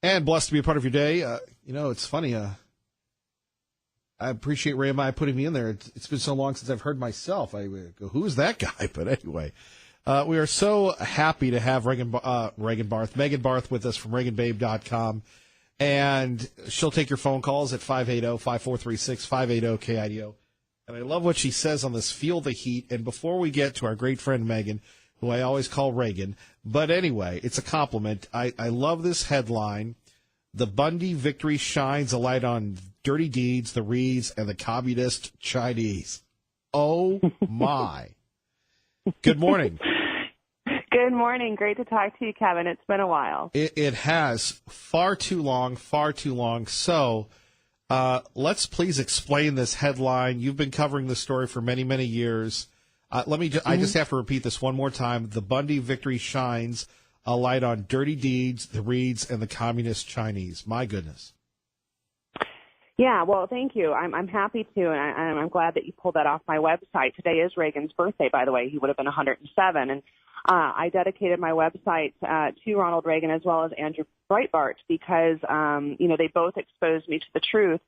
And blessed to be a part of your day. It's funny. I appreciate Ray and I putting me in there. It's been so long since I've heard myself. I go, who's that guy? But anyway, we are so happy to have Megan Barth with us from ReaganBabe.com. And she'll take your phone calls at 580-5436, 580-KIDO. And I love what she says on this Feel the Heat. And before we get to our great friend Megan, who I always call Reagan, but anyway, it's a compliment. I love this headline. The Bundy victory shines a light on dirty deeds, the Reeds, and the communist Chinese. Oh, my. Good morning. Good morning. Great to talk to you, Kevin. It's been a while. It has far too long. So let's please explain this headline. You've been covering this story for many, many years. I just have to repeat this one more time. The Bundy victory shines a light on dirty deeds, the Reeds, and the communist Chinese. My goodness. Yeah, well, thank you. I'm happy to, and I'm glad that you pulled that off my website. Today is Reagan's birthday, by the way. He would have been 107, and I dedicated my website to Ronald Reagan as well as Andrew Breitbart because, they both exposed me to the truth,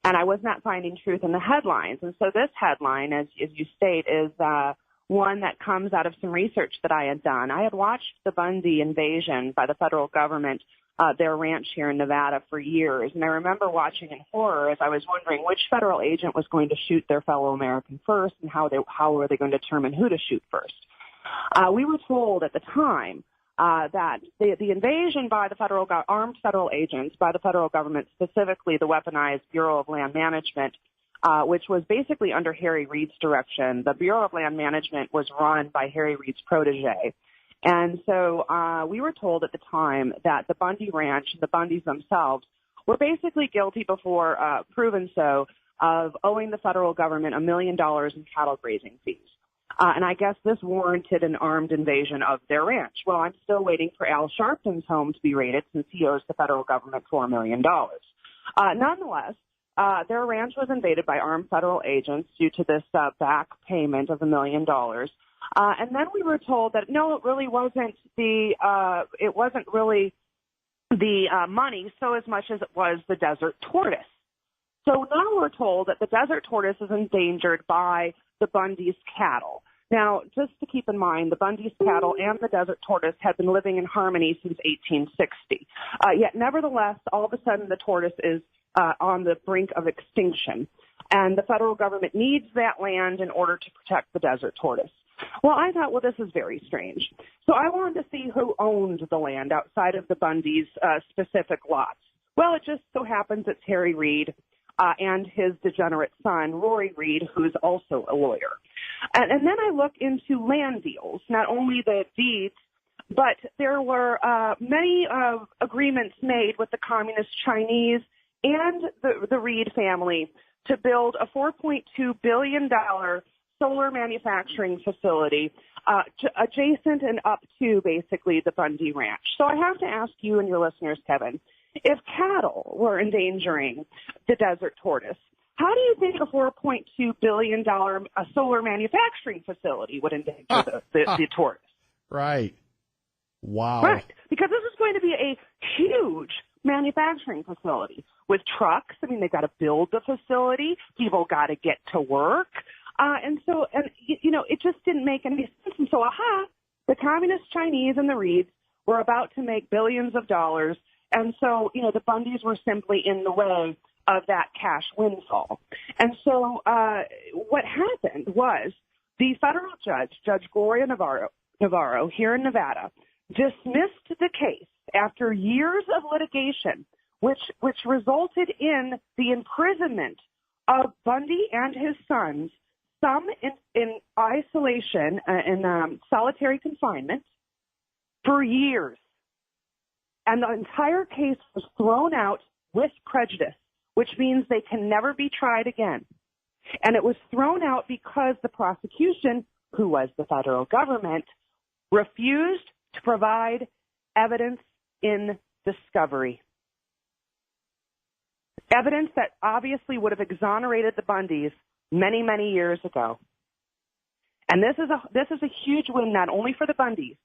and I was not finding truth in the headlines. And so this headline, as you state, is one that comes out of some research that I had done. I had watched the Bundy invasion by the federal government, their ranch here in Nevada, for years. And I remember watching in horror as I was wondering which federal agent was going to shoot their fellow American first and how were they going to determine who to shoot first. We were told at the time that the invasion by the armed federal agents, by the federal government, specifically the weaponized Bureau of Land Management, which was basically under Harry Reid's direction. The Bureau of Land Management was run by Harry Reid's protege. And so we were told at the time that the Bundy Ranch, the Bundys themselves, were basically guilty before proven so of owing the federal government $1 million in cattle grazing fees. And I guess this warranted an armed invasion of their ranch. Well, I'm still waiting for Al Sharpton's home to be raided since he owes the federal government $4 million. Nonetheless, their ranch was invaded by armed federal agents due to this back payment of $1 million. And then we were told that no, it really wasn't the money so as much as it was the desert tortoise. So now we're told that the desert tortoise is endangered by the Bundy's cattle. Now, just to keep in mind, the Bundy's cattle and the desert tortoise have been living in harmony since 1860. Yet, nevertheless, all of a sudden the tortoise is on the brink of extinction, and the federal government needs that land in order to protect the desert tortoise. Well, I thought, this is very strange. So I wanted to see who owned the land outside of the Bundy's specific lots. Well, it just so happens it's Harry Reid and his degenerate son, Rory Reid, who's also a lawyer. And then I look into land deals, not only the deeds, but there were many agreements made with the communist Chinese and the Reid family to build a $4.2 billion solar manufacturing facility adjacent and up to basically the Bundy Ranch. So I have to ask you and your listeners, Kevin, if cattle were endangering the desert tortoise, how do you think a $4.2 billion solar manufacturing facility would endanger the tortoise? Right. Wow. Right. Because this is going to be a huge manufacturing facility with trucks. I mean, they've got to build the facility. People got to get to work. It just didn't make any sense. And so, the communist Chinese and the Reeds were about to make billions of dollars. And so, the Bundys were simply in the way of that cash windfall. And so what happened was the federal judge, Judge Gloria Navarro here in Nevada, dismissed the case after years of litigation, which resulted in the imprisonment of Bundy and his sons, some in isolation, in solitary confinement, for years. And the entire case was thrown out with prejudice, which means they can never be tried again. And it was thrown out because the prosecution, who was the federal government, refused to provide evidence in discovery. Evidence that obviously would have exonerated the Bundys many, many years ago. And this is a huge win, not only for the Bundys,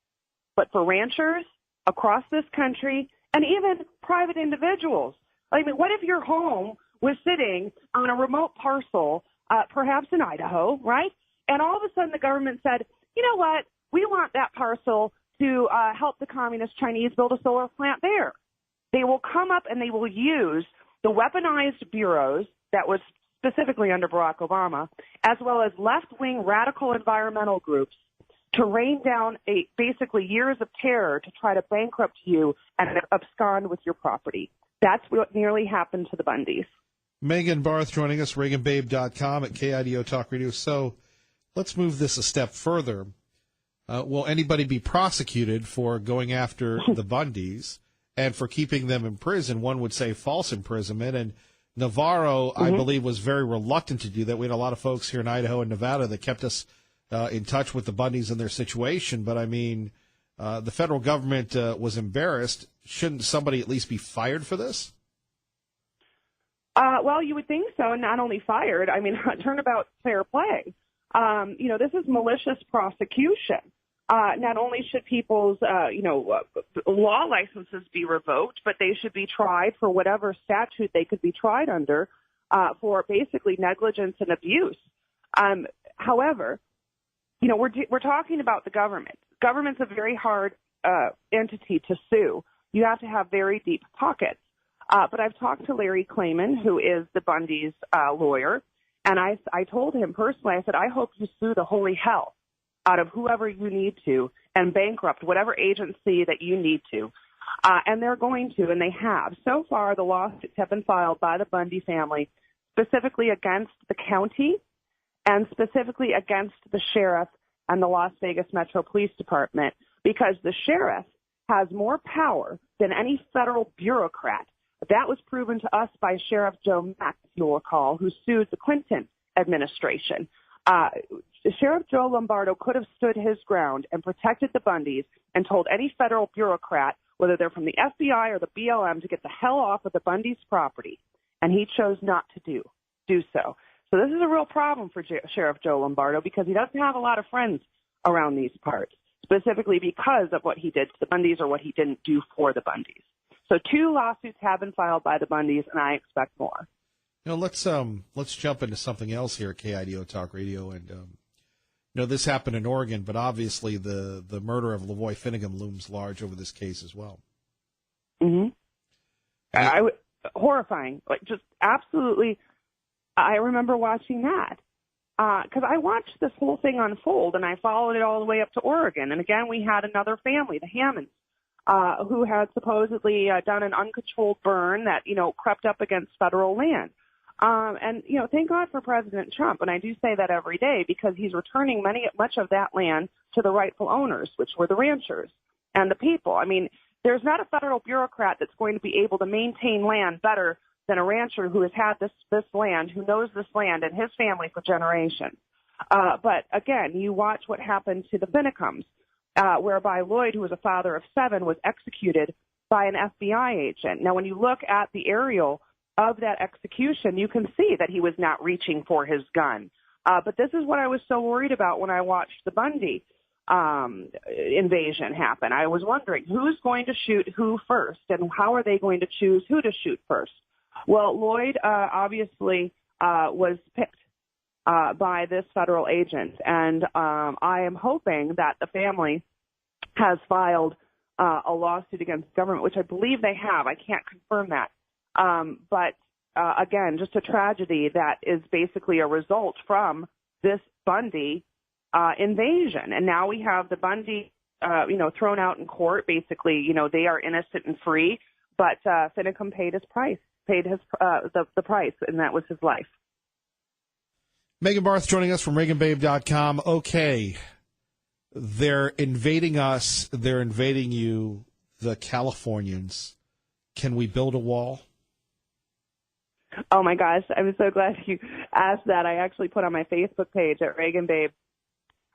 but for ranchers across this country and even private individuals. I mean, what if your home was sitting on a remote parcel, perhaps in Idaho, right? And all of a sudden the government said, you know what, we want that parcel to help the communist Chinese build a solar plant there. They will come up and they will use the weaponized bureaus that was specifically under Barack Obama, as well as left-wing radical environmental groups to rain down basically years of terror to try to bankrupt you and abscond with your property. That's what nearly happened to the Bundys. Megan Barth joining us, ReaganBabe.com at KIDO Talk Radio. So let's move this a step further. Will anybody be prosecuted for going after the Bundys and for keeping them in prison? One would say false imprisonment. And Navarro, I believe, was very reluctant to do that. We had a lot of folks here in Idaho and Nevada that kept us in touch with the Bundys and their situation. But, I mean, the federal government was embarrassed. Shouldn't somebody at least be fired for this? Well, you would think so, and not only fired. I mean, turnabout fair play. This is malicious prosecution. Not only should people's, law licenses be revoked, but they should be tried for whatever statute they could be tried under for basically negligence and abuse. However, we're talking about the government. Government's a very hard entity to sue. You have to have very deep pockets. But I've talked to Larry Klayman, who is the Bundy's lawyer, and I told him personally, I said, I hope you sue the holy hell out of whoever you need to and bankrupt whatever agency that you need to. And they're going to, and they have. So far, the lawsuits have been filed by the Bundy family specifically against the county and specifically against the sheriff and the Las Vegas Metro Police Department, because the sheriff has more power than any federal bureaucrat. That was proven to us by Sheriff Joe Mack, if you'll recall, who sued the Clinton administration. Sheriff Joe Lombardo could have stood his ground and protected the Bundys and told any federal bureaucrat, whether they're from the FBI or the BLM, to get the hell off of the Bundys' property, and he chose not to do so. So this is a real problem for Sheriff Joe Lombardo, because he doesn't have a lot of friends around these parts, specifically because of what he did to the Bundys or what he didn't do for the Bundys. So 2 lawsuits have been filed by the Bundys, and I expect more. Let's jump into something else here at KIDO Talk Radio. And, this happened in Oregon, but obviously the murder of Lavoy Finnegan looms large over this case as well. Mm-hmm. Horrifying. Like, just absolutely. I remember watching that because I watched this whole thing unfold, and I followed it all the way up to Oregon. And, again, we had another family, the Hammonds, who had supposedly done an uncontrolled burn that, crept up against federal land. And thank God for President Trump, and I do say that every day, because he's returning much of that land to the rightful owners, which were the ranchers and the people. I mean, there's not a federal bureaucrat that's going to be able to maintain land better than a rancher who has had this land, who knows this land and his family for generations. But again, you watch what happened to the Finnecums, whereby Lloyd, who was a father of 7, was executed by an FBI agent. Now, when you look at the aerial of that execution, you can see that he was not reaching for his gun. But this is what I was so worried about when I watched the Bundy invasion happen. I was wondering who's going to shoot who first, and how are they going to choose who to shoot first? Well, Lloyd obviously was picked by this federal agent, and I am hoping that the family has filed a lawsuit against the government, which I believe they have. I can't confirm that. But again, just a tragedy that is basically a result from this Bundy invasion. And now we have the Bundy, thrown out in court. Basically, they are innocent and free, but Finnecum paid the price, and that was his life. Megan Barth joining us from ReaganBabe.com. Okay, they're invading us. They're invading you, the Californians. Can we build a wall? Oh, my gosh. I'm so glad you asked that. I actually put on my Facebook page at Reagan Babe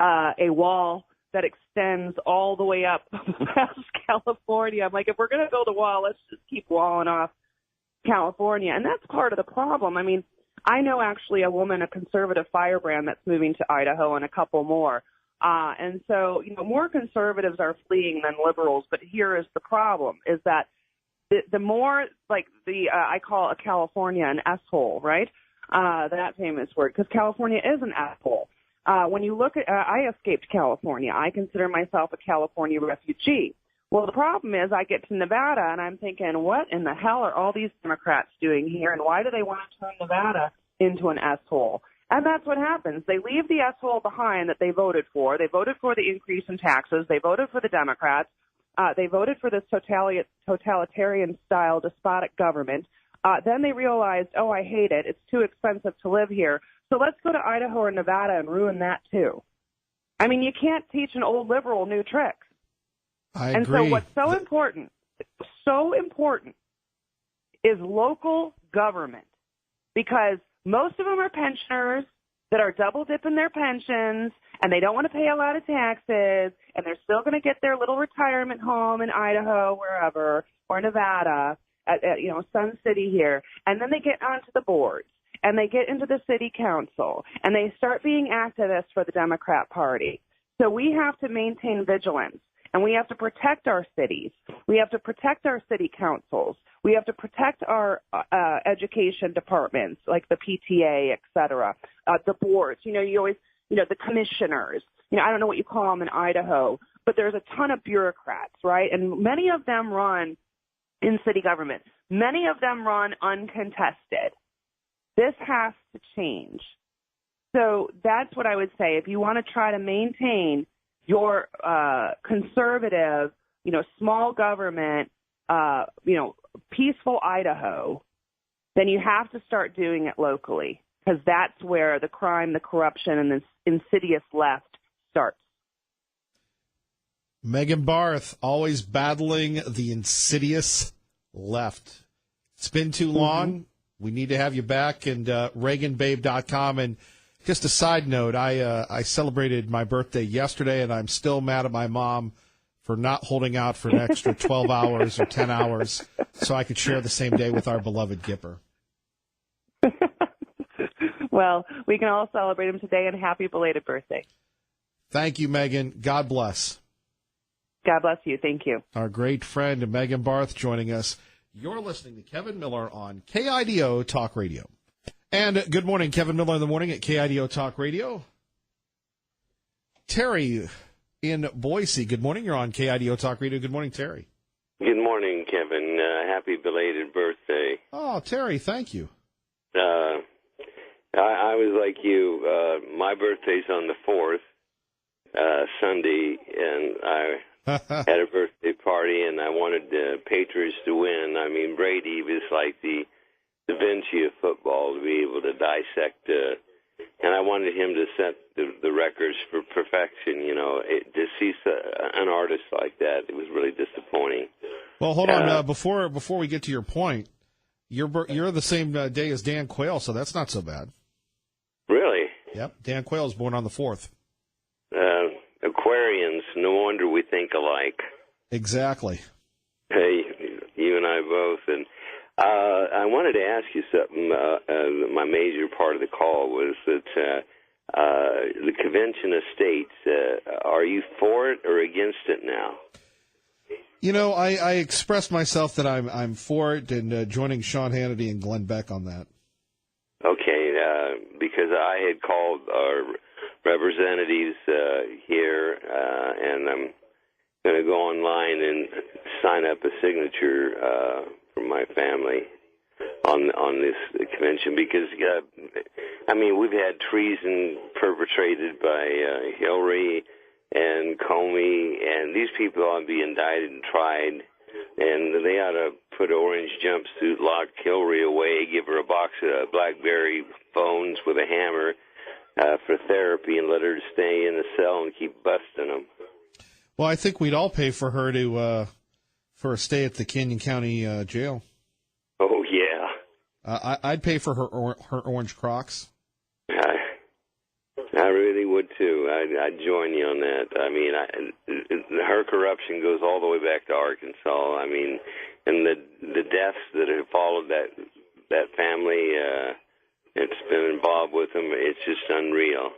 a wall that extends all the way up past California. I'm like, if we're going to build a wall, let's just keep walling off California. And that's part of the problem. I mean, I know actually a woman, a conservative firebrand, that's moving to Idaho, and a couple more. And so, more conservatives are fleeing than liberals. But here is the problem, is that the more like I call a California an S-hole, right? That famous word, because California is an S-hole. When you look at, I escaped California. I consider myself a California refugee. Well, the problem is I get to Nevada and I'm thinking, what in the hell are all these Democrats doing here, and why do they want to turn Nevada into an S-hole? And that's what happens. They leave the S-hole behind that they voted for. They voted for the increase in taxes. They voted for the Democrats. They voted for this totalitarian-style despotic government. Then they realized, oh, I hate it. It's too expensive to live here. So let's go to Idaho or Nevada and ruin that too. I mean, you can't teach an old liberal new tricks. I agree. And so what's so important is local government, because most of them are pensioners that are double dipping their pensions, and they don't want to pay a lot of taxes, and they're still going to get their little retirement home in Idaho, wherever, or Nevada, at Sun City here, and then they get onto the boards, and they get into the city council, and they start being activists for the Democrat Party. So we have to maintain vigilance, and we have to protect our cities. We have to protect our city councils. We have to protect our education departments, like the PTA, et cetera, the boards. You always, the commissioners. I don't know what you call them in Idaho, but there's a ton of bureaucrats, right? And many of them run in city government. Many of them run uncontested. This has to change. So that's what I would say. If you want to try to maintain your conservative, small government, peaceful Idaho, then you have to start doing it locally, because that's where the crime, the corruption, and the insidious left starts. Megan Barth, always battling the insidious left. It's been too long. Mm-hmm. We need to have you back, and ReaganBabe.com. And just a side note, I celebrated my birthday yesterday, and I'm still mad at my mom for not holding out for an extra 12 hours or 10 hours so I could share the same day with our beloved Gipper. Well, we can all celebrate him today, and happy belated birthday. Thank you, Megan. God bless. God bless you. Thank you. Our great friend Megan Barth joining us. You're listening to Kevin Miller on KIDO Talk Radio. And good morning, Kevin Miller in the morning at KIDO Talk Radio. Terry in Boise, good morning. You're on KIDO Talk Radio. Good morning, Terry. Good morning, Kevin. Happy belated birthday. Oh, Terry, thank you. I was like you. My birthday's on the 4th, Sunday, and I had a birthday party, and I wanted the Patriots to win. I mean, Brady was like the Da Vinci of football, to be able to dissect, and I wanted him to set the records for perfection. To see an artist like that, it was really disappointing. Well, hold on. Before we get to your point, you're the same day as Dan Quayle, so that's not so bad. Really? Yep. Dan Quayle was born on the 4th. Aquarians, no wonder we think alike. Exactly. Hey, you and I both. And I wanted to ask you something. My major part of the call was that the Convention of States, are you for it or against it now? I expressed myself that I'm for it, and joining Sean Hannity and Glenn Beck on that. Okay, because I had called our representatives here, and I'm going to go online and sign up a signature from my family on this convention, because we've had treason perpetrated by Hillary and Comey, and these people ought to be indicted and tried, and they ought to put an orange jumpsuit, lock Hillary away, give her a box of BlackBerry phones with a hammer for therapy, and let her stay in the cell and keep busting them. Well, I think we'd all pay for her for a stay at the Canyon County jail. Oh yeah. I'd pay for her orange Crocs. I really would too. I'd join you on that. I mean, her corruption goes all the way back to Arkansas. I mean, and the deaths that have followed that family, it's been involved with them. It's just unreal.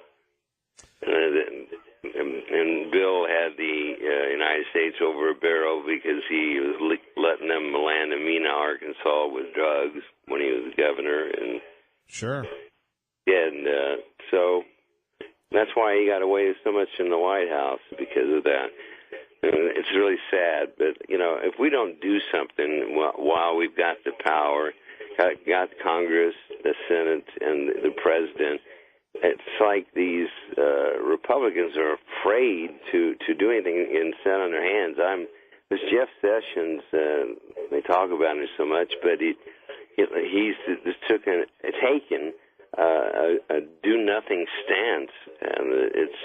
and Bill had the United States over a barrel because he was letting them land in Mena, Arkansas with drugs when he was governor. And sure. And so that's why he got away with so much in the White House, because of that. And it's really sad, but, if we don't do something while we've got the power, got Congress, the Senate, and the President, it's like these Republicans are afraid to do anything and sit on their hands. This Jeff Sessions, they talk about him so much, but he's just taken a do-nothing stance, and it's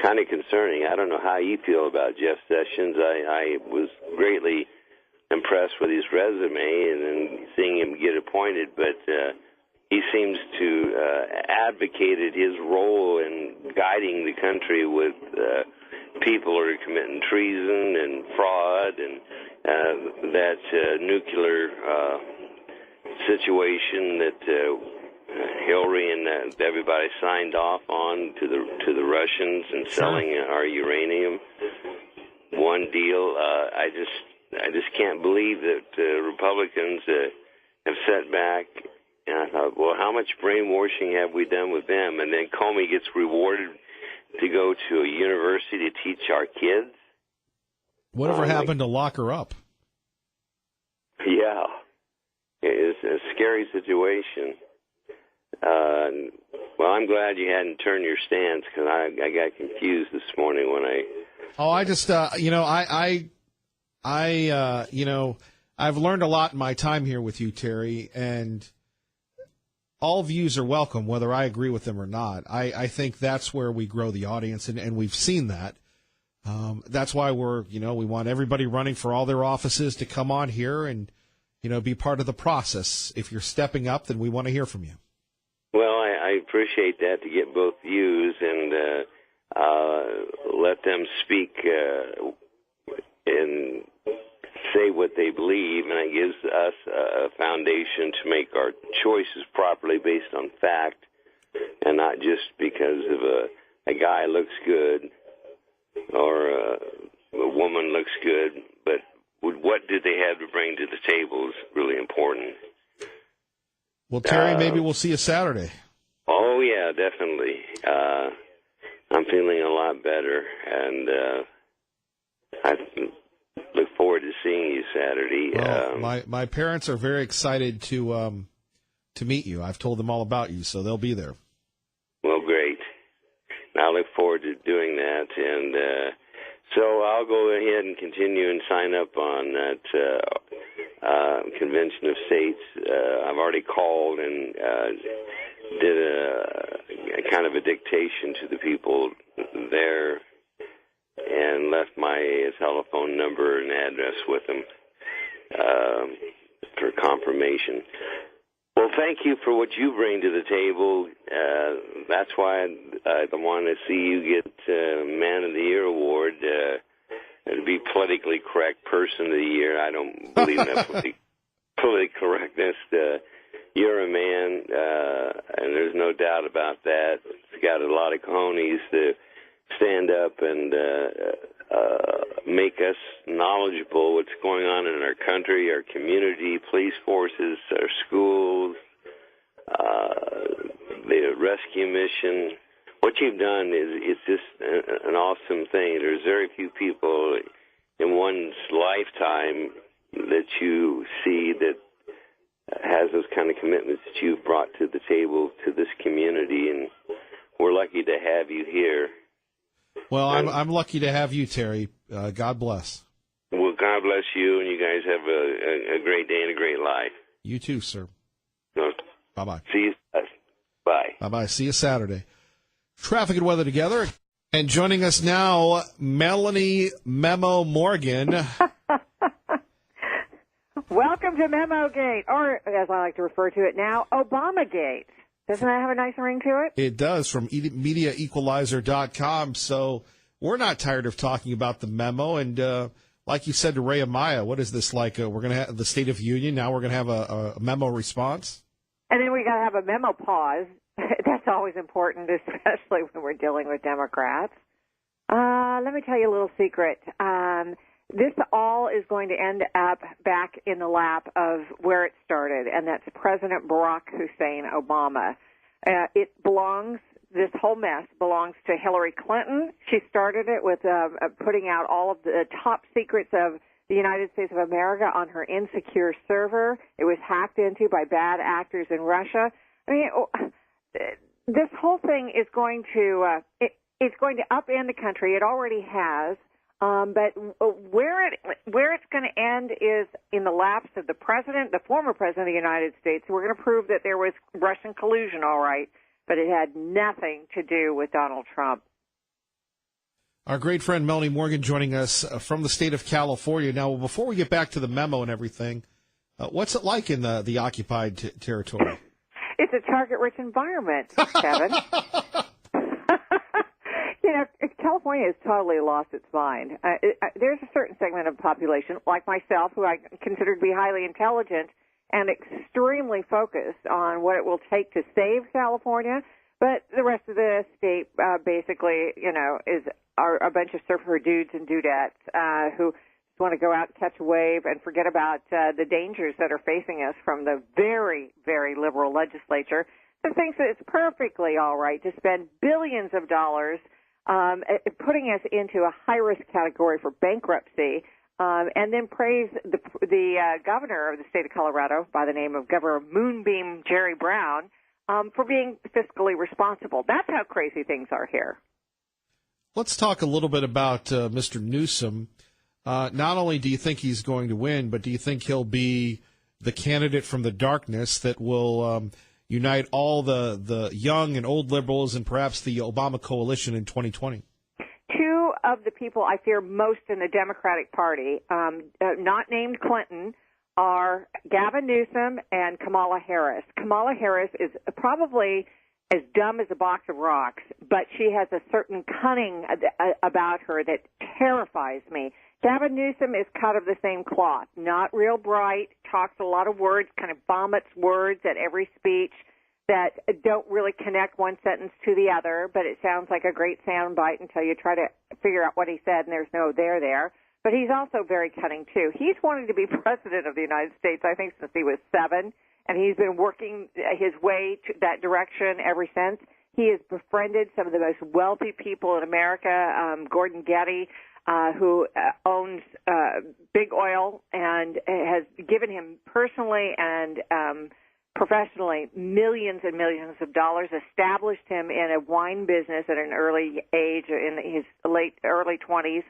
kind of concerning. I don't know how you feel about Jeff Sessions. I was greatly impressed with his resume and then seeing him get appointed, but he seems to advocated his role in guiding the country with people who are committing treason and fraud, and that nuclear situation that Hillary and everybody signed off on to the Russians and selling our uranium. One deal. I just can't believe that Republicans have sat back. And I thought, well, how much brainwashing have we done with them? And then Comey gets rewarded to go to a university to teach our kids. Whatever happened to lock her up? Yeah, it's a scary situation. Well, I'm glad you hadn't turned your stance, because I got confused this morning when I. Oh, I just I've learned a lot in my time here with you, Terry, and all views are welcome, whether I agree with them or not. I think that's where we grow the audience, and we've seen that. That's why we want everybody running for all their offices to come on here and, be part of the process. If you're stepping up, then we want to hear from you. Well, I appreciate that, to get both views and let them speak and say what they believe, and it gives us a foundation to make our choices properly based on fact, and not just because of a guy looks good or a woman looks good, but what did they have to bring to the table is really important. Well, Terry, maybe we'll see you Saturday. Oh, yeah, definitely. I'm feeling a lot better, and I look forward to seeing you Saturday. Well, my parents are very excited to meet you. I've told them all about you, so they'll be there. Well, great. I look forward to doing that, and so I'll go ahead and continue and sign up on that Convention of States. I've already called and did a kind of a dictation to the people there and left my telephone number and address with them for confirmation. Well, thank you for what you bring to the table. That's why I want to see you get Man of the Year award. To be politically correct Person of the Year. I don't believe in that politically correctness. You're a man, and there's no doubt about that. It's got a lot of cojones to stand up and make us knowledgeable what's going on in our country, our community, police forces, our schools, the rescue mission. What you've done is just an awesome thing. There's very few people in one's lifetime that you see that has those kind of commitments that you've brought to the table to this community, and we're lucky to have you here. Well, I'm lucky to have you, Terry. God bless. Well, God bless you, and you guys have a great day and a great life. You too, sir. No. Bye-bye. See you. Bye. Bye-bye. See you Saturday. Traffic and weather together. And joining us now, Melanie Memo Morgan. Welcome to Memo Gate, or as I like to refer to it now, Obama Gate. Doesn't that have a nice ring to it? It does, from MediaEqualizer.com. So we're not tired of talking about the memo. And like you said to Ray Amaya, what is this like? We're going to have the State of Union. Now we're going to have a memo response? And then we got to have a memo pause. That's always important, especially when we're dealing with Democrats. Let me tell you a little secret. This all is going to end up back in the lap of where it started, and that's President Barack Hussein Obama. This whole mess belongs to Hillary Clinton. She started it with putting out all of the top secrets of the United States of America on her insecure server. It was hacked into by bad actors in Russia. I mean, this whole thing is going to it's going to upend the country. It already has. But where it's going to end is in the laps of the president, the former president of the United States. We're going to prove that there was Russian collusion, all right, but it had nothing to do with Donald Trump. Our great friend Melanie Morgan joining us from the state of California. Now, before we get back to the memo and everything, what's it like in the occupied territory? It's a target-rich environment, Kevin. You know, California has totally lost its mind. There's a certain segment of the population, like myself, who I consider to be highly intelligent and extremely focused on what it will take to save California. But the rest of the state, basically, you know, are a bunch of surfer dudes and dudettes who just want to go out and catch a wave and forget about the dangers that are facing us from the very, very liberal legislature that thinks that it's perfectly all right to spend billions of dollars putting us into a high-risk category for bankruptcy, and then praise the governor of the state of Colorado by the name of Governor Moonbeam Jerry Brown for being fiscally responsible. That's how crazy things are here. Let's talk a little bit about Mr. Newsom. Not only do you think he's going to win, but do you think he'll be the candidate from the darkness that will unite all the young and old liberals and perhaps the Obama coalition in 2020? Two of the people I fear most in the Democratic Party, not named Clinton, are Gavin Newsom and Kamala Harris. Kamala Harris is probably as dumb as a box of rocks, but she has a certain cunning about her that terrifies me. Gavin Newsom is cut of the same cloth, not real bright, talks a lot of words, kind of vomits words at every speech that don't really connect one sentence to the other, but it sounds like a great soundbite until you try to figure out what he said and there's no there. But he's also very cunning, too. He's wanted to be president of the United States, I think, since he was 7, and he's been working his way to that direction ever since. He has befriended some of the most wealthy people in America, Gordon Getty, who owns Big Oil and has given him personally and professionally millions and millions of dollars, established him in a wine business at an early age, in his early 20s,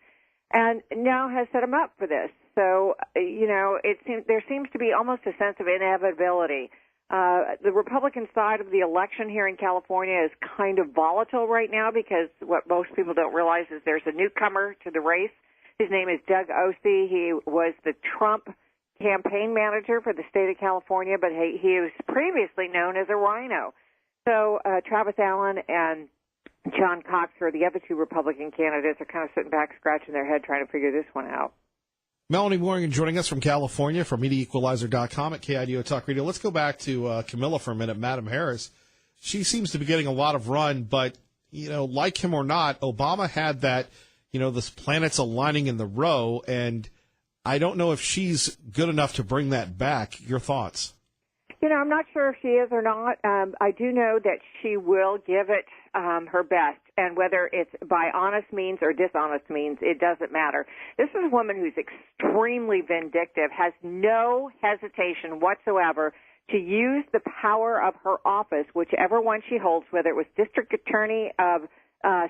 and now has set him up for this. So, you know, there seems to be almost a sense of inevitability. The Republican side of the election here in California is kind of volatile right now because what most people don't realize is there's a newcomer to the race. His name is Doug Osee. He was the Trump campaign manager for the state of California, but he was previously known as a rhino. So Travis Allen and John Cox, who are the other two Republican candidates, are kind of sitting back, scratching their head, trying to figure this one out. Melanie Morgan joining us from California from MediaEqualizer.com at KIDO Talk Radio. Let's go back to Camilla for a minute, Madam Harris. She seems to be getting a lot of run, but, you know, like him or not, Obama had that, you know, this planets aligning in the row, and I don't know if she's good enough to bring that back. Your thoughts? You know, I'm not sure if she is or not. I do know that she will give it her best, and whether it's by honest means or dishonest means, it doesn't matter. This is a woman who's extremely vindictive, has no hesitation whatsoever to use the power of her office, whichever one she holds, whether it was district attorney of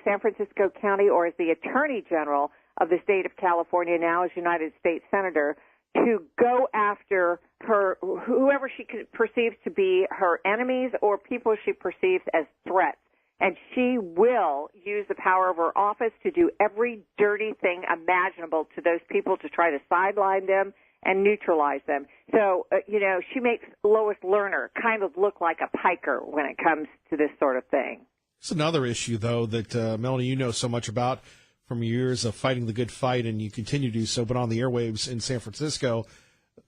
San Francisco County or as the attorney general of the state of California, now as United States Senator, to go after her, whoever she perceives to be her enemies or people she perceives as threats. And she will use the power of her office to do every dirty thing imaginable to those people to try to sideline them and neutralize them. So, you know, she makes Lois Lerner kind of look like a piker when it comes to this sort of thing. It's another issue, though, that, Melanie, you know so much about from years of fighting the good fight, and you continue to do so, but on the airwaves in San Francisco.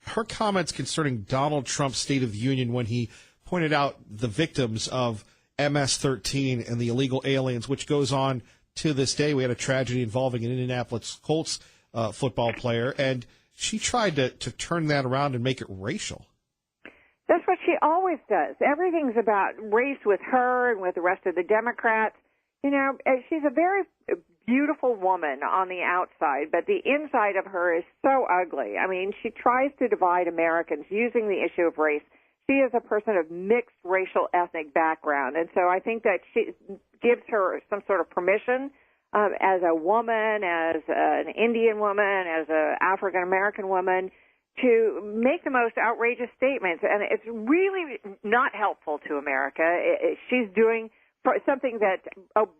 Her comments concerning Donald Trump's State of the Union when he pointed out the victims of MS-13 and the illegal aliens, which goes on to this day. We had a tragedy involving an Indianapolis Colts football player, and she tried to turn that around and make it racial. That's what she always does. Everything's about race with her and with the rest of the Democrats. You know, she's a very beautiful woman on the outside, but the inside of her is so ugly. I mean, she tries to divide Americans using the issue of race. She is a person of mixed racial ethnic background, and so I think that she gives her some sort of permission as a woman, as an Indian woman, as an African American woman, to make the most outrageous statements, and it's really not helpful to America. She's doing something that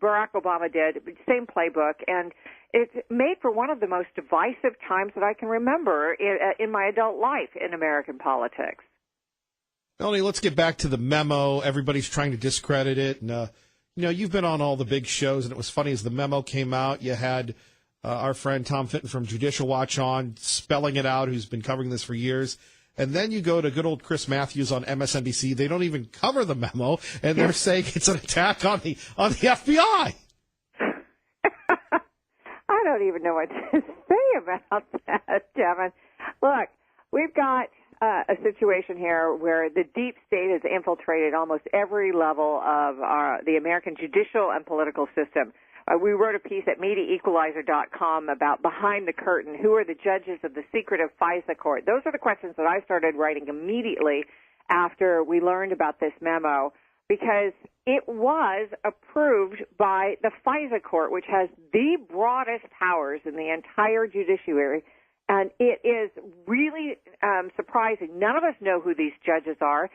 Barack Obama did, same playbook, and it's made for one of the most divisive times that I can remember in my adult life in American politics. Melanie, let's get back to the memo. Everybody's trying to discredit it, and you've been on all the big shows, and it was funny as the memo came out. You had our friend Tom Fitton from Judicial Watch on spelling it out, who's been covering this for years. And then you go to good old Chris Matthews on MSNBC. They don't even cover the memo, and they're saying it's an attack on the FBI. I don't even know what to say about that, Devin. Look, we've got a situation here where the deep state has infiltrated almost every level of the American judicial and political system. We wrote a piece at MediaEqualizer.com about behind the curtain. Who are the judges of the secretive FISA court? Those are the questions that I started writing immediately after we learned about this memo, because it was approved by the FISA court, which has the broadest powers in the entire judiciary. And it is really surprising. None of us know who these judges are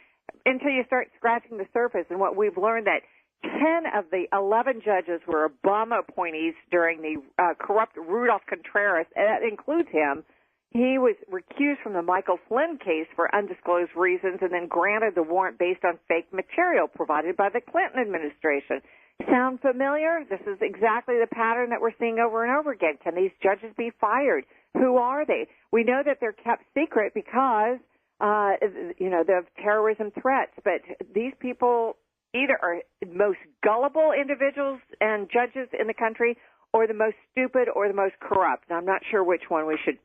until you start scratching the surface. And what we've learned that 10 of the 11 judges were Obama appointees during the corrupt Rudolph Contreras, and that includes him. He was recused from the Michael Flynn case for undisclosed reasons and then granted the warrant based on fake material provided by the Clinton administration. Sound familiar? This is exactly the pattern that we're seeing over and over again. Can these judges be fired? Who are they? We know that they're kept secret because, the terrorism threats, but these people either are the most gullible individuals and judges in the country or the most stupid or the most corrupt. And I'm not sure which one we should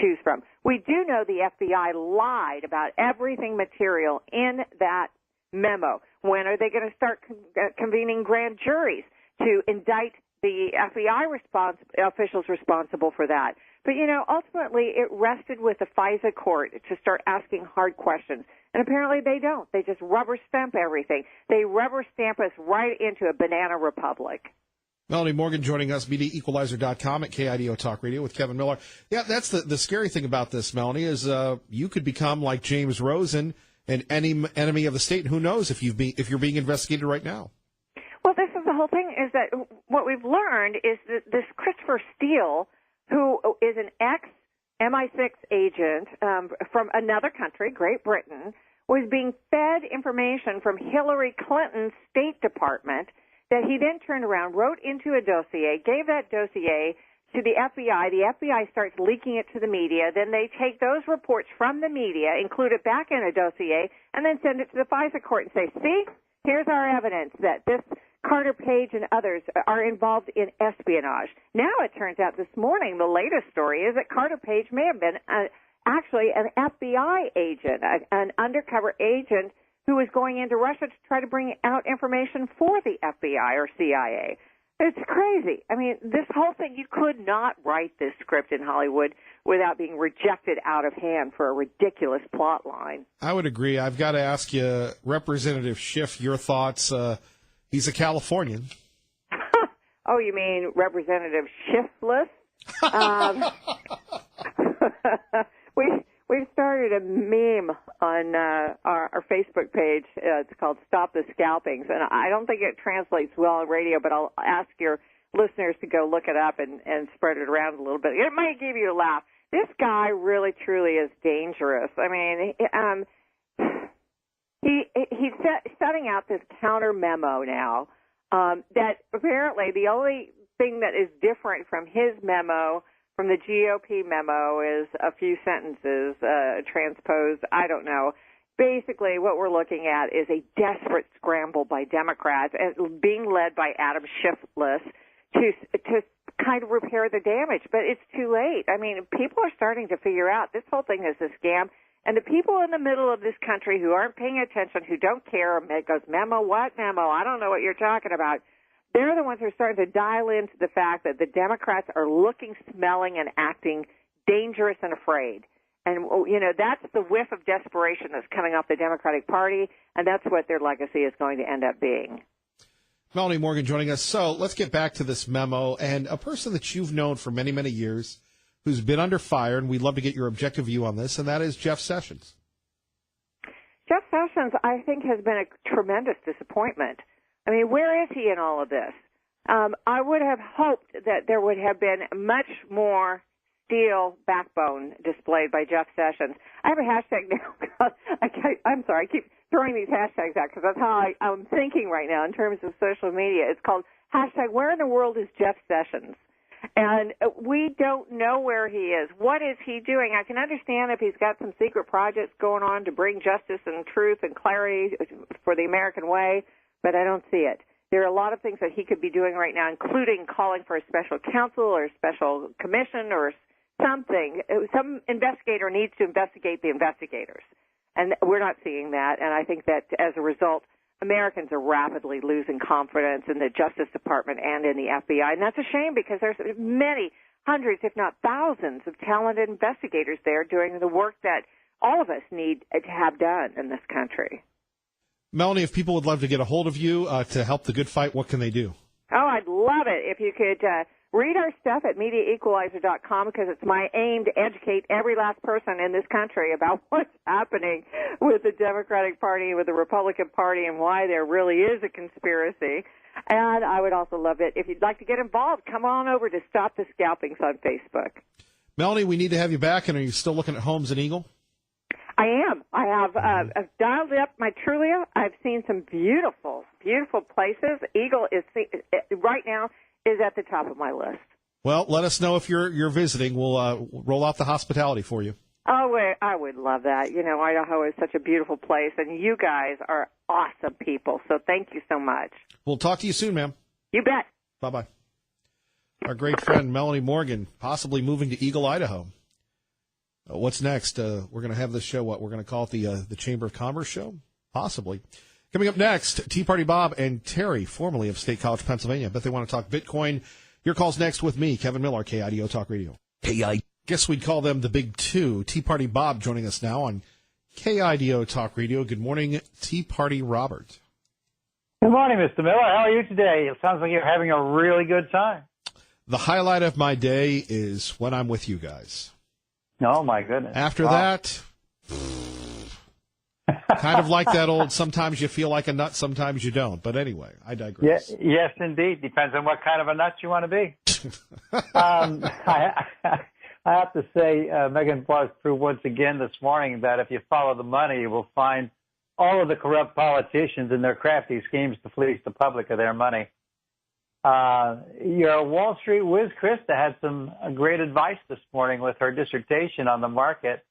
choose from. We do know the FBI lied about everything material in that memo. When are they going to start convening grand juries to indict the FBI officials responsible for that? But, ultimately it rested with the FISA court to start asking hard questions. And apparently they don't. They just rubber stamp everything. They rubber stamp us right into a banana republic. Melanie Morgan joining us, MediaEqualizer.com at KIDO Talk Radio with Kevin Miller. Yeah, that's the scary thing about this, Melanie, is you could become like James Rosen, an enemy of the state. And who knows if you're being investigated right now. Well, this is the whole thing, is that what we've learned is that this Christopher Steele, who is an ex-MI6 agent from another country, Great Britain, was being fed information from Hillary Clinton's State Department that he then turned around, wrote into a dossier, gave that dossier to the FBI. The FBI starts leaking it to the media. Then they take those reports from the media, include it back in a dossier, and then send it to the FISA court and say, see, here's our evidence that this Carter Page and others are involved in espionage. Now it turns out this morning, the latest story is that Carter Page may have been actually an FBI agent, an undercover agent who was going into Russia to try to bring out information for the FBI or CIA. It's crazy. I mean, this whole thing, you could not write this script in Hollywood without being rejected out of hand for a ridiculous plot line. I would agree. I've got to ask you, Representative Schiff, your thoughts. He's a Californian. Oh, you mean Representative Schiffless? We've started a meme on our Facebook page. It's called Stop the Scalpings, and I don't think it translates well on radio, but I'll ask your listeners to go look it up and spread it around a little bit. It might give you a laugh. This guy really, truly is dangerous. I mean, he's setting out this counter memo now that apparently the only thing that is different from his memo, from the GOP memo, is a few sentences transposed. I don't know. basically what we're looking at is a desperate scramble by Democrats, being led by Adam Schiff to kind of repair the damage. But it's too late. I mean, people are starting to figure out this whole thing is a scam. And the people in the middle of this country who aren't paying attention, who don't care, goes, memo, what memo? I don't know what you're talking about. They're the ones who are starting to dial into the fact that the Democrats are looking, smelling, and acting dangerous and afraid. And, you know, that's the whiff of desperation that's coming off the Democratic Party, and that's what their legacy is going to end up being. Melanie Morgan joining us. So let's get back to this memo, and a person that you've known for many, many years who's been under fire, and we'd love to get your objective view on this, and that is Jeff Sessions. Jeff Sessions, I think, has been a tremendous disappointment. I mean, where is he in all of this? I would have hoped that there would have been much more steel backbone displayed by Jeff Sessions. I have a hashtag now. I'm sorry, I keep throwing these hashtags out because that's how I'm thinking right now in terms of social media. It's called hashtag Where in the World is Jeff Sessions? And we don't know where he is. What is he doing? I can understand if he's got some secret projects going on to bring justice and truth and clarity for the American way, but I don't see it. There are a lot of things that he could be doing right now, including calling for a special counsel or a special commission or something. Some investigator needs to investigate the investigators. And we're not seeing that. And I think that as a result, Americans are rapidly losing confidence in the Justice Department and in the FBI. And that's a shame because there's many hundreds, if not thousands, of talented investigators there doing the work that all of us need to have done in this country. Melanie, if people would love to get a hold of you to help the good fight, what can they do? Oh, I'd love it if you could read our stuff at MediaEqualizer.com because it's my aim to educate every last person in this country about what's happening with the Democratic Party, with the Republican Party, and why there really is a conspiracy. And I would also love it if you'd like to get involved. Come on over to Stop the Scalpings on Facebook. Melanie, we need to have you back. And are you still looking at homes in Eagle? I am. I have I've dialed up my Trulia. I've seen some beautiful, beautiful places. Eagle is right now is at the top of my list. Well, let us know if you're visiting. We'll roll out the hospitality for you. Oh, I would love that. You know, Idaho is such a beautiful place, and you guys are awesome people. So thank you so much. We'll talk to you soon, ma'am. You bet. Bye-bye. Our great friend Melanie Morgan, possibly moving to Eagle, Idaho. What's next? We're going to have this show, what we're going to call it, the Chamber of Commerce show? Possibly. Coming up next, Tea Party Bob and Terry, formerly of State College, Pennsylvania. I bet they want to talk Bitcoin. Your call's next with me, Kevin Miller, KIDO Talk Radio. Guess we'd call them the Big Two. Tea Party Bob joining us now on KIDO Talk Radio. Good morning, Tea Party Robert. Good morning, Mr. Miller. How are you today? It sounds like you're having a really good time. The highlight of my day is when I'm with you guys. Oh, my goodness. After that, kind of like that old, sometimes you feel like a nut, sometimes you don't. But anyway, I digress. Yes, indeed. Depends on what kind of a nut you want to be. I have to say, Megan Barth proved once again this morning that if you follow the money, you will find all of the corrupt politicians and their crafty schemes to fleece the public of their money. Your Wall Street whiz, Krista, had some great advice this morning with her dissertation on the market,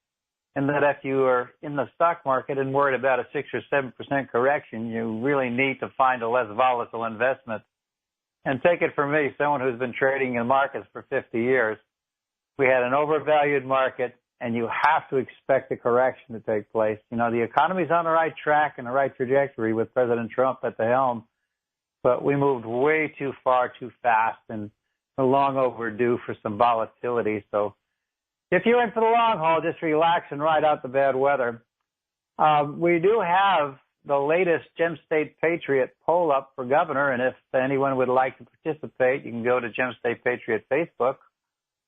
and that if you are in the stock market and worried about a 6 or 7% correction, you really need to find a less volatile investment. And take it from me, someone who's been trading in markets for 50 years, we had an overvalued market, and you have to expect a correction to take place. You know, the economy's on the right track and the right trajectory with President Trump at the helm, but we moved way too far, too fast, and we're long overdue for some volatility. So if you're in for the long haul, just relax and ride out the bad weather. We do have the latest Gem State Patriot poll up for governor, and if anyone would like to participate, you can go to Gem State Patriot Facebook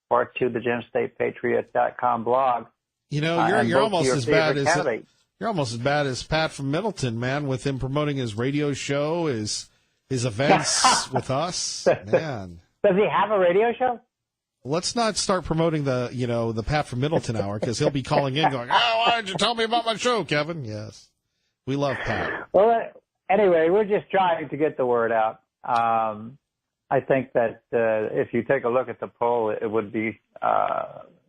or to the GemStatePatriot.com blog. You know, you're almost as bad as you're almost as bad as Pat from Middleton, man, with him promoting his radio show, his events with us, man. Does he have a radio show? Let's not start promoting the Pat from Middleton hour, because he'll be calling in going, "Oh, why did you tell me about my show, Kevin?" Yes, we love Pat. Well, anyway, we're just trying to get the word out. I think that if you take a look at the poll, it would be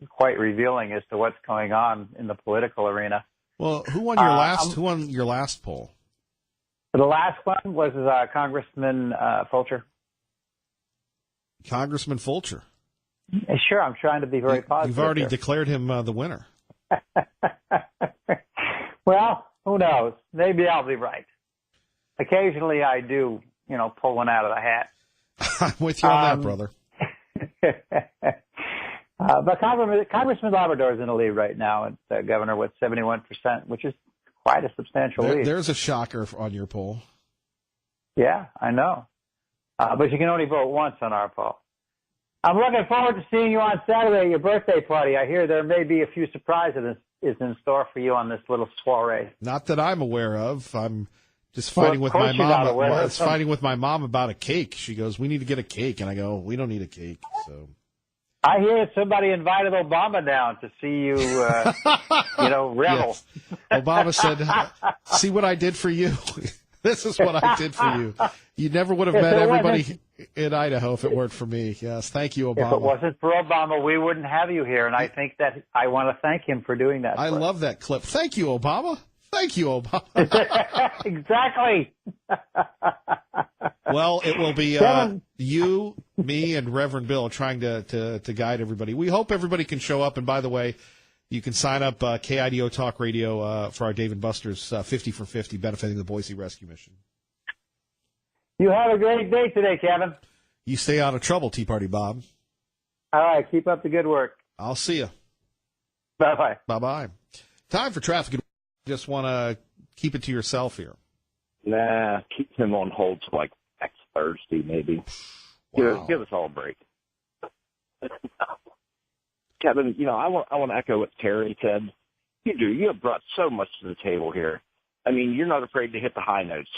quite revealing as to what's going on in the political arena. Well, who won your last? Who won your last poll? The last one was Congressman Fulcher. Congressman Fulcher. Sure, I'm trying to be very positive. You've already here. declared him the winner. Well, who knows? Maybe I'll be right. Occasionally, I do, pull one out of the hat. I'm with you on that, brother. But Congressman Labrador is in the lead right now at governor with 71%, which is quite a substantial lead. There's a shocker on your poll. Yeah, I know. But you can only vote once on our poll. I'm looking forward to seeing you on Saturday at your birthday party. I hear there may be a few surprises in store for you on this little soiree. Not that I'm aware of. I'm just fighting with my mom. Fighting with my mom about a cake. She goes, "We need to get a cake," and I go, "We don't need a cake." So I hear somebody invited Obama down to see you, revel. Yes. Obama said, "See what I did for you." This is what I did for you. You never would have met everybody in Idaho if it weren't for me. Yes, thank you, Obama. If it wasn't for Obama, we wouldn't have you here, and I think that I want to thank him for doing that. I love that clip. Thank you, Obama. Thank you, Obama. Exactly. Well, it will be you, me, and Reverend Bill trying to guide everybody. We hope everybody can show up. And by the way, you can sign up KIDO Talk Radio for our Dave & Buster's 50 for 50 benefiting the Boise Rescue Mission. You have a great day today, Kevin. You stay out of trouble, Tea Party Bob. All right, keep up the good work. I'll see you. Bye-bye. Bye-bye. Time for traffic. Just want to keep it to yourself here. Nah, keep him on hold till like next Thursday, maybe. Wow. Give us all a break. Kevin, I want to echo what Terry said. You have brought so much to the table here. I mean, you're not afraid to hit the high notes.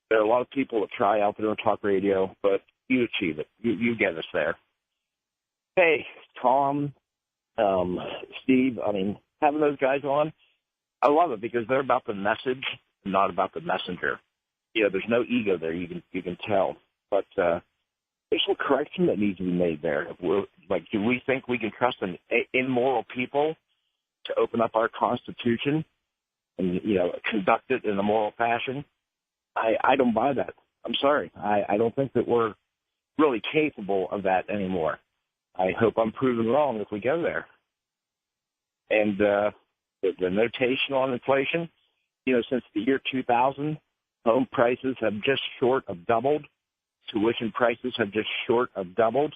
There are a lot of people that try out there on talk radio, but you achieve it. You get us there. Hey, Tom, Steve, having those guys on, I love it because they're about the message, not about the messenger. There's no ego there. You can tell. But there's some correction that needs to be made there. Do we think we can trust an immoral people to open up our Constitution and, conduct it in a moral fashion? I don't buy that. I'm sorry. I don't think that we're really capable of that anymore. I hope I'm proven wrong if we go there. And the notation on inflation, since the year 2000, home prices have just short of doubled. Tuition prices have just short of doubled.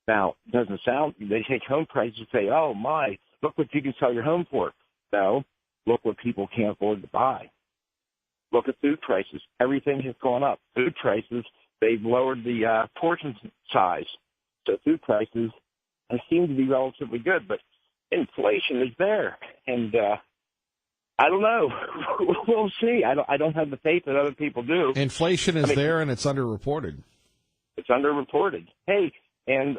Now, it doesn't sound, they take home prices and say, oh my, look what you can sell your home for. No, look what people can't afford to buy. Look at food prices. Everything has gone up. Food prices, they've lowered the portion size. So food prices seem to be relatively good, but inflation is there. And I don't know. We'll see. I don't have the faith that other people do. Inflation is there, and it's underreported. It's underreported. Hey, and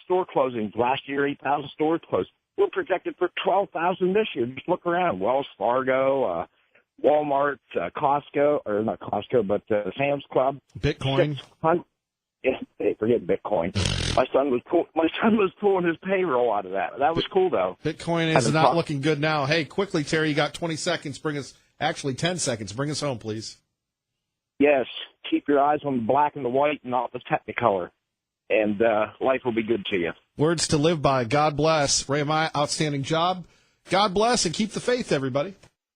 store closings. Last year, 8,000 stores closed. We're projected for 12,000 this year. Just look around. Wells Fargo, Walmart, Costco, or not Costco, but Sam's Club. Bitcoin. Yeah, forget Bitcoin. My son was pulling his payroll out of that. That was cool, though. Bitcoin is not looking good now. Hey, quickly, Terry, you got 20 seconds. 10 seconds. Bring us home, please. Yes, keep your eyes on the black and the white, not the Technicolor, and life will be good to you. Words to live by. God bless. Ray, my outstanding job. God bless and keep the faith, everybody.